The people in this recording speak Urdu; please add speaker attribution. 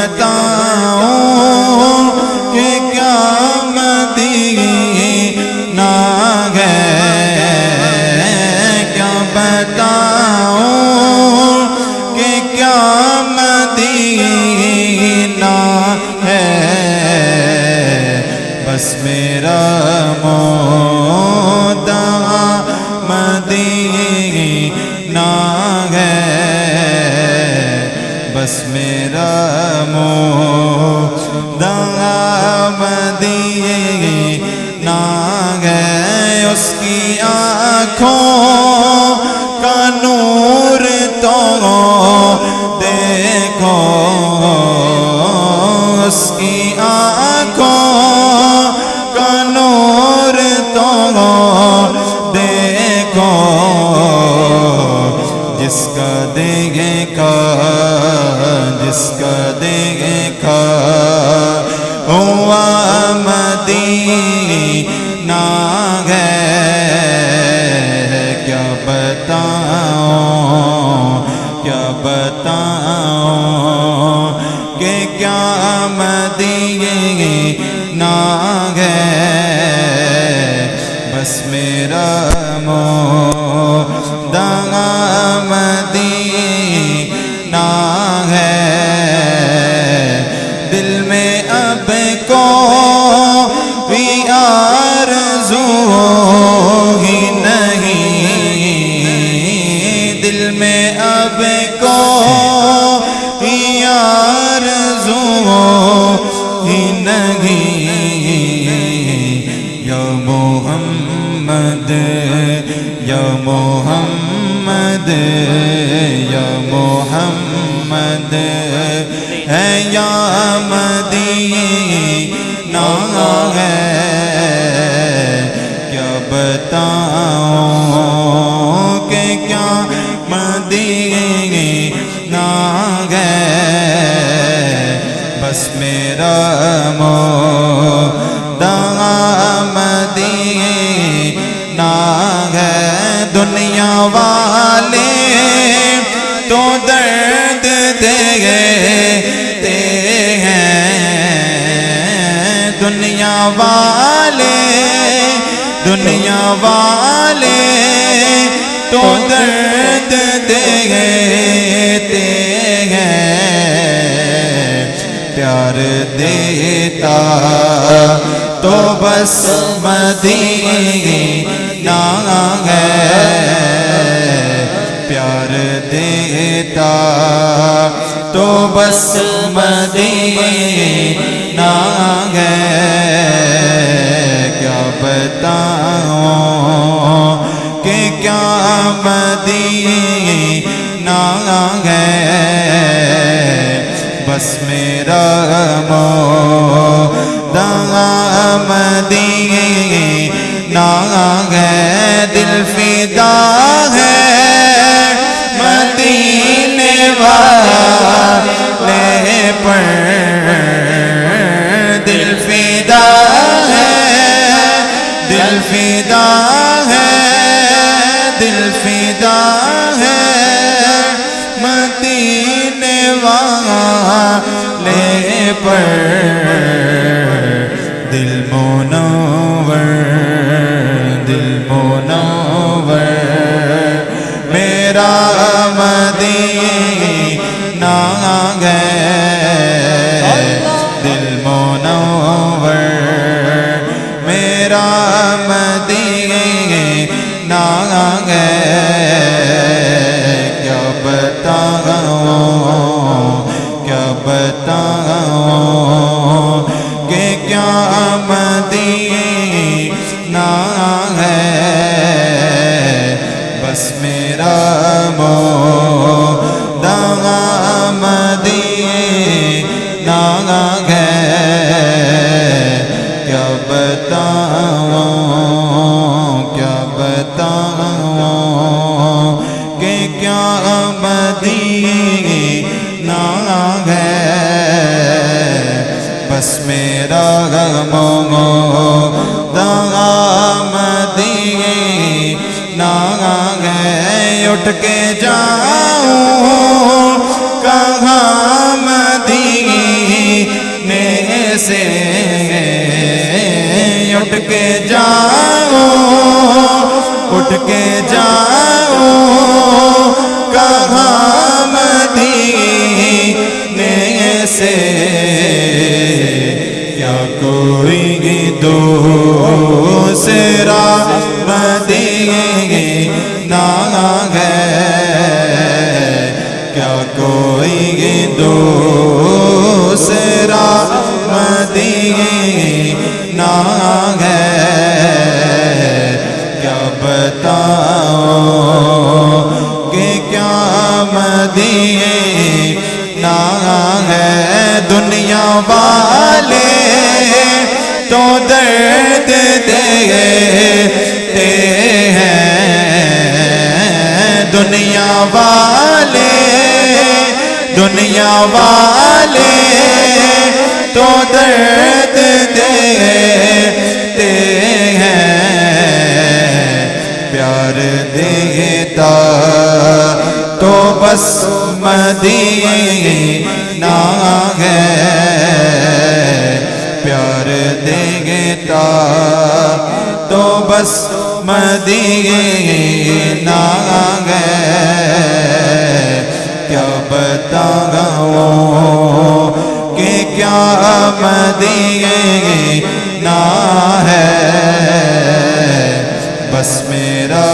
Speaker 1: بتاؤں کہ کیا مدینہ ہے، کیا بتاؤں کہ کیا مدینہ ہے، بس میرا مدعا مدینہ ہے، بس میرا مدعا مدینہ ہے۔ اس کی آنکھوں کا نور تو دیکھو، اس کی آنکھوں کا نور تو دیکھو، جس کا دیکھا ہوا مدینہ ہے، کیا بتاؤں کہ کیا مدینہ ہے، بس میرا مدعا مدینہ ہے۔ دل میں اب کوئی آرزو ہی نہیں، دل میں اب کوئی آرزو ہی نہیں، یا محمد یا محمد یا محمد ہے، یا مدینہ ہے، کیا بتاؤں کہ کیا مدینہ ہے، بس میرا مدعا مدینہ ہے۔ دنیا والے تو درد دیتے ہیں، دنیا والے تو درد دیتے ہیں، پیار دیتا تو بس مدینہ ہے، پیار دیتا تو بس مدینہ ہے، کیا بتاؤں کہ کیا مدینہ ہے، بس میرا مدعا مدینہ ہے۔ دل فدا ہے مدینے والے پر، دل فدا ہے، دل فدا ہے، دل فدا ہے مدینے والے پر، دل منور میرا مدینہ ہے، دل منور میرا مدینہ ہے، کیا بتاؤں کہ کیا مدینہ ہے، بس میرا مدعا مدینہ ہے، کیا بتاؤں کہ کیا مدینہ ہے، بس میرا مدعا مدینہ ہے۔ اٹھ کے جاؤں کہاں مدینہ سے اٹھ کے جاؤ اٹھ کے جاؤ کہاں مدینے سے کیا کوئی دوسرا مدینہ ہے کیا کوئی دوسرا مدینہ ہے کیا بتاؤں کہ کیا مدینہ ہے دنیا والے تو درد دیتے ہیں دنیا والے تو درد دیتے ہیں پیار دیتا تو بس مدینہ ہے پیار دیتا تو بس مدینہ ہے کیا بتاؤں کہ کیا مدینہ ہے بس میرا